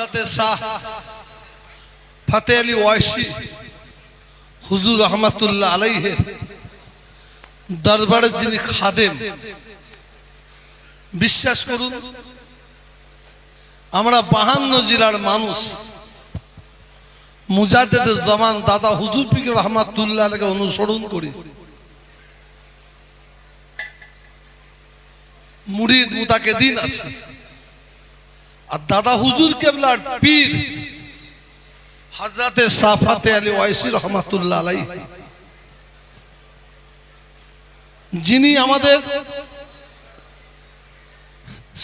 हजरत शाह फतेह अली ओवैसी हुजूर रहमतुल्लाह अलैहि दरबारे जिनि खादेम विश्वास करुन आमरा 52 जिलार मानुष मुजाद्दिद जमान दादा हुजूर पीर रहमतुल्लाह अलैहि अनुसरण करी मुरीद मुताकिदिन आछे और दादा हुजूर केबलार पीर हजरत शाह फतेह अली ओवैसी रहमतुल्लाह अलैहि जिनी आमादेर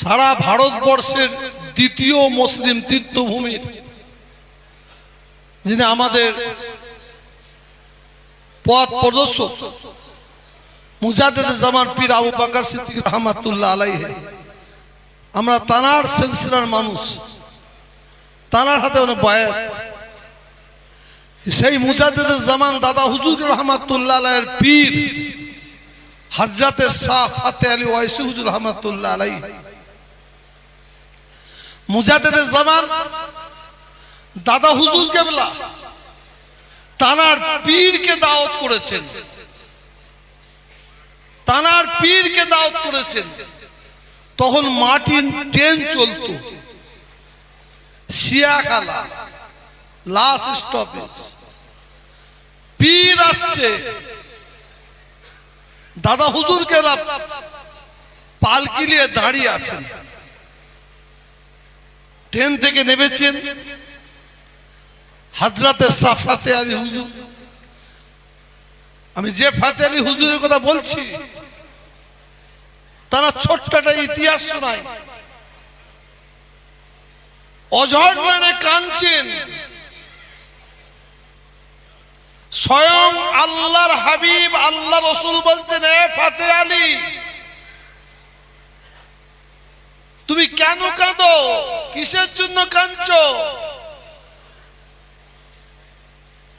सारा भारतवर्षेर द्वितीय मुस्लिम तीर्थभूमिर जिनि आमादेर पथ प्रदर्शक मुजाद्दिद जमान पीर आबू बकर सिद्दीक रहमतुल्लाह अलैहि आमरा तानार सिलसिलार मानुष तानार हाथे उनि बायात सेई मुजाद्दिद जमान दादा हुजूर रहमतुल्लाह अलैहिर पीर हजरत शाह फतेह अली ओवैसी हुजूर रहमतुल्लाह अलैहि मुजाद्दिद जमान दादा हुजूर केबला तानार पीर के दावत करेছেন तानार पीर के दावत करेছেন তখন মাটির ট্রেন চলতো শিয়াখালা লাস্ট স্টপেজ পীর আসছে दादा हुजूर के पालकी लिए दाঁড়িয়ে আছেন ट्रेन থেকে নেমেছেন हजरत शाह फतेह अली हुजूर আমি যে ফতেহ আলী হুজুরের কথা বলছি তারা ছোট্ট একটা ইতিহাস শোনায় অঝরনারে কাঁদছেন स्वयं আল্লাহর হাবিব আল্লাহ রাসূল বলছেন এ ফতেহ আলী তুমি কেন কাঁদো কিসের জন্য কাঁদছো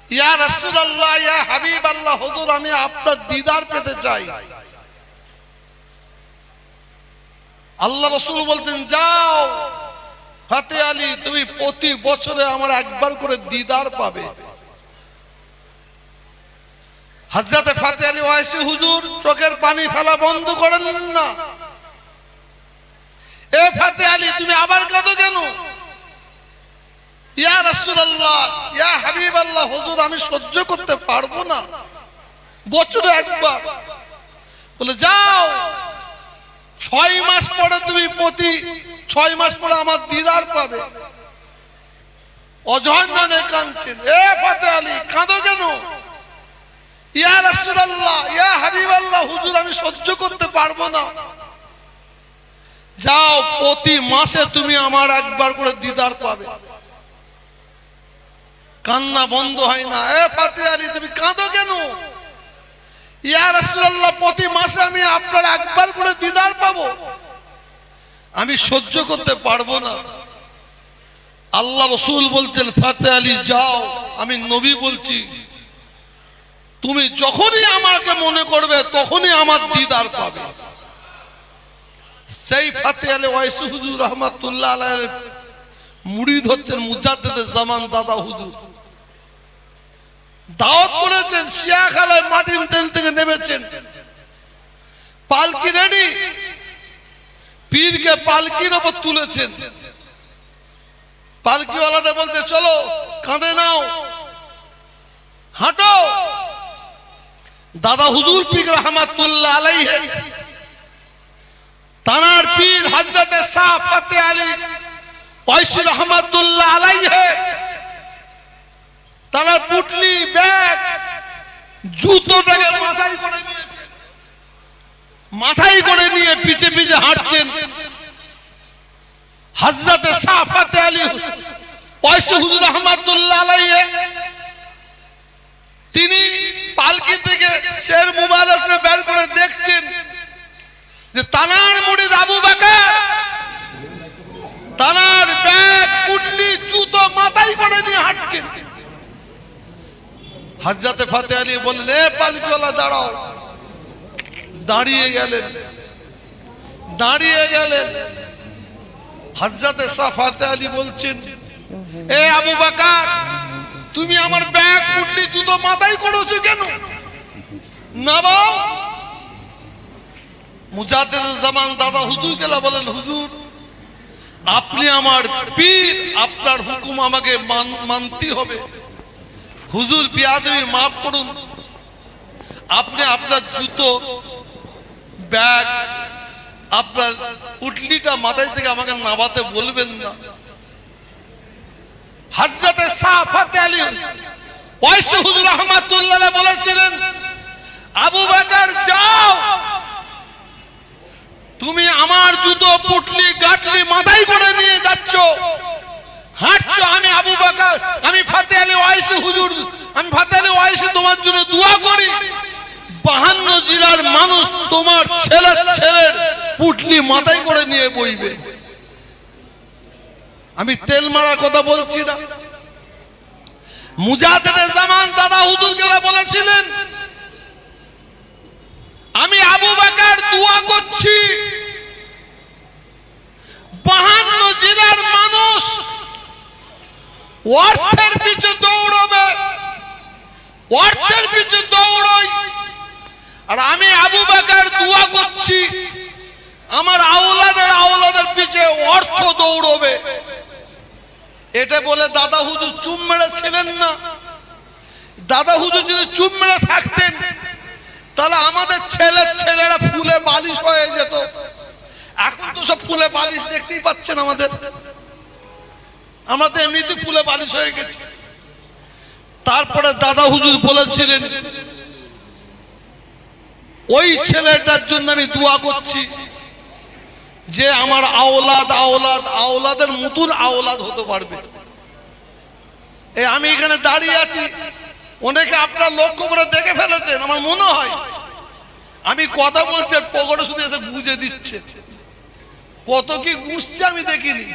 ইয়া রাসূলুল্লাহ ইয়া হাবিব আল্লাহ হুজুর আমি আপনার দিদার পেতে চাই আল্লাহ রাসূল বলতেন যাও ফতেহ আলী তুমি প্রতি বছরে আমার একবার করে দিদার পাবে हजरत फतेह अली ओवैसी हुजूर चोखेर पानी फेला बंद करेन ना ए फतेह अली तुम आबार काঁদো केन या रासूलुल्लाह या हबीब अल्लाह हुजूर आमी सह्य करते पारबो ना बछरे एकबार बोले जाओ 6 मास परे तुम प्रति 6 मास परे आमार दीदार पाबे अझरनारे काঁদছেন ए फतेह अली काঁদো केन या রাসূলুল্লাহ या হাবিব আল্লাহ হুজুর আমি সহ্য করতে পারবো না যাও প্রতি মাসে তুমি আমার একবার করে দিদার পাবে কান্না বন্ধ হয় না এ ফতেহ আলী তুমি কাঁদো কেন ইয়া রাসূলুল্লাহ প্রতি মাসে আমি আপনার একবার করে দিদার পাবো আমি সহ্য করতে পারবো না আল্লাহ রাসূল বলছেন ফতেহ আলী যাও আমি নবী বলছি তুমি যখনই আমাকে মনে করবে তখনই আমার দিদার পাবে সেই ফতেহ আলী ওवैसी হুজুর रहमतुल्लाह আলাইহির মুরিদ হচ্ছেন মুজাদ্দিদ জামান দাদা হুজুর দাওয়াত করেছেন শিয়াখালায় মাটির ট্রেন থেকে নেমেছেন পালকি রেডি পীরকে পালকির উপর তুলেছেন পালকিওয়ালাদের বলতে চলো কাঁধে নাও হাঁটো दादा हुजूर पीर रहमतुल्लाह अलैहि तानार पीर हजरत शाह फतेह अली ओवैसी रहमतुल्लाह अलैहि तानार पुटली बैग जूतोटाके माथाय करे निये पीछे पीछे हाঁটছেন हजरत शाह फतेह अली ओवैसी हुजूर रहमतुल्लाह अलैहि তিনি পালকি থেকে শের মুবারককে বের করে দেখছেন যে তানার মুরিদ আবু বকর তানার ব্যাগ পুটলি জুতো মাথায় করে নিয়ে হাঁটছেন হযরত ফতেহ আলী বললেন এ পালকিওয়ালা দাঁড়াও দাঁড়িয়ে গেলেন হযরত শাহ ফতেহ আলী বলছেন এ আবু বকর, তুমি আমার ব্যাগ পুটলি জুতো মাথায় করেছো কেন? নবাব মুজাদ্দিদ জামান দাদা হুজুরকে বলেন, হুজুর আপনি আমার পীর, আপনার হুকুম আমাকে মানতে হবে। হুজুর বিয়াদবি মাফ করুন, আপনি আপনার জুতো ব্যাগ আপনার পুটলিটা মাথায় থেকে আমাকে নামাতে বলবেন না। হযরতে শাহ ফাতে আলী ওয়াইসি হুজুর রাহমাতুল্লাহ বলেছিলেন, আবু বকর যাও, তুমি আমার জুতো পুটলি গাটলি মাথায় করে নিয়ে যাচ্ছ, হাঁটছো, আমি আবু বকর, আমি ফাতে আলী ওয়াইসি হুজুর, আমি ফাতে আলী ওয়াইসি তোমার জন্য দোয়া করি, 52 জেলার মানুষ তোমার ছেলের পুটলি মাথায় করে নিয়ে বইবে। আমি তেল মারার কথা বলছি না। মুজাদ্দিদ জামান দাদা হুজুরকে বলেছিলেন, আমি আবু বকর দোয়া করছি, 52 জেলার মানুষ অর্থের পিছে দৌড়বে, অর্থের পিছে দৌড়ই, আর আমি আবু বকর দোয়া করছি আমার আওলাদের পিছে অর্থ দৌড়বে। এটা বলে দাদা হুজুর চুপ মেরেছিলেন না। দাদা হুজুর যদি চুপ মেরে থাকতেন তাহলে আমাদের ছেলেরা ফুলে বালিশ হয়ে যেত। এখন তো সব ফুলে বালিশ দেখতেই পাচ্ছেন, আমরা তো এমনিতে ফুলে বালিশ হয়ে গেছে। তারপরে দাদা হুজুর বলেছিলেন, ওই ছেলেটার জন্য আমি দোয়া করছি যে আমার আওলাদের মতন আওলাদ হতে পারবে। আমি এখানে দাঁড়িয়ে আছি, অনেকে আপনার লক্ষ্য করে দেখে ফেলেছেন আমার মনে হয়। আমি কথা বলছি, পকেটে শুধু এসে গুঁজে দিচ্ছে, কত কি গুঁজছে আমি দেখিনি।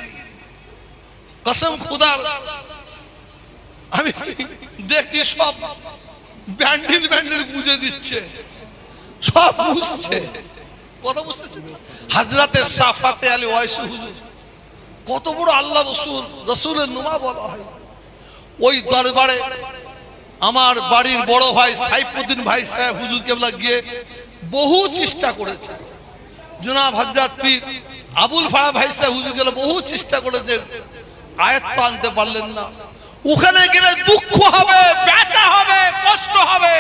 কসম খুদার, আমি দেখি সব ব্যান্ডিল গুঁজে দিচ্ছে, সব বুঝছে। কথা বুঝতেছেন? হযরতে শাহ ফাতে আলী ওয়াইসি হুজুর কত বড় আল্লাহ রসুলের নুমা বলা হয়। ওই দরবারে আমার বাড়ির বড় ভাই সাইফুদ্দিন ভাই সাহেব হুজুর কেবলা গিয়ে বহু চেষ্টা করেছে। জনাব হযরত পীর আবুল ফাড়া ভাই সাহেব হুজুর গেলে বহু চেষ্টা করেছেন, আয়াত আনতে পারলেন না। ওখানে গেলে দুঃখ হবে, ব্যথা হবে, কষ্ট হবে।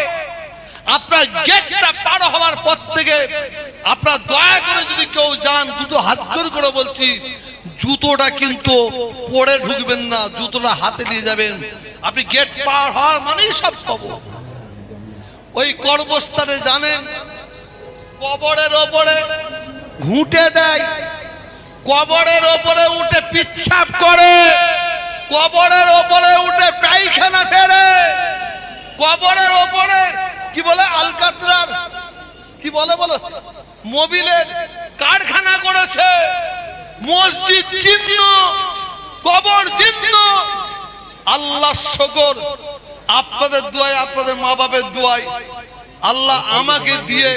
আপনার গেটটা পার হওয়ার পর থেকে আপনার দয়া করে যদি কেউ যান, দুটো হাত জোর করে বলছি, জুতোটা কিন্তু পরে ঢুকবেন না, জুতোটা হাতে নিয়ে যাবেন। আপনি গেট পার হওয়ার মানেই সব পাবো। ওই কর্মস্থানে জানেন কবরের ওপরে ঘুঁটে দেয়, কবরের ওপরে উঠে পিচ্ছাপ করে, কবরের ওপরে উঠে পায়খানা ফেরে, কবরের ওপরে কি বলে আলকাতরার কি বলে মোবিলের কারখানা করেছে। মসজিদ চিহ্ন, কবর চিহ্ন। আল্লাহ শুকর, আপনাদের দোয়ায়, আপনাদের মা বাপের দোয়ায় আল্লাহ আমাকে দিয়ে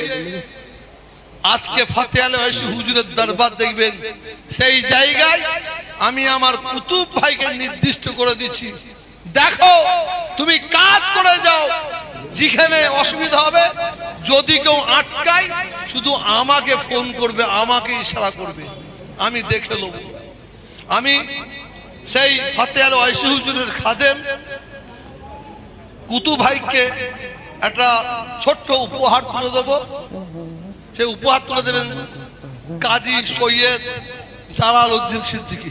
আজকে ফাতে আলী ওয়াইসি হুজুরের দরবার দেখবেন। সেই জায়গায় আমি আমার কুতুব ভাইকে নির্দিষ্ট করে দিচ্ছি, দেখো তুমি কাজ করে যাও, যেখানে অসুবিধা হবে যদি কেউ আটকায় শুধু আমাকে ফোন করবে, আমাকে ইশারা করবে, আমি দেখে নেব। আমি সেই ফাতে আলী ওয়াইসি হুজুরের খাদেম কুতুব ভাইকে একটা ছোট্ট উপহার তুলে দেবো। সেই উপহার তুলে দেবেন কাজী সৈয়দ জালাল উদ্দিন সিদ্দিকী।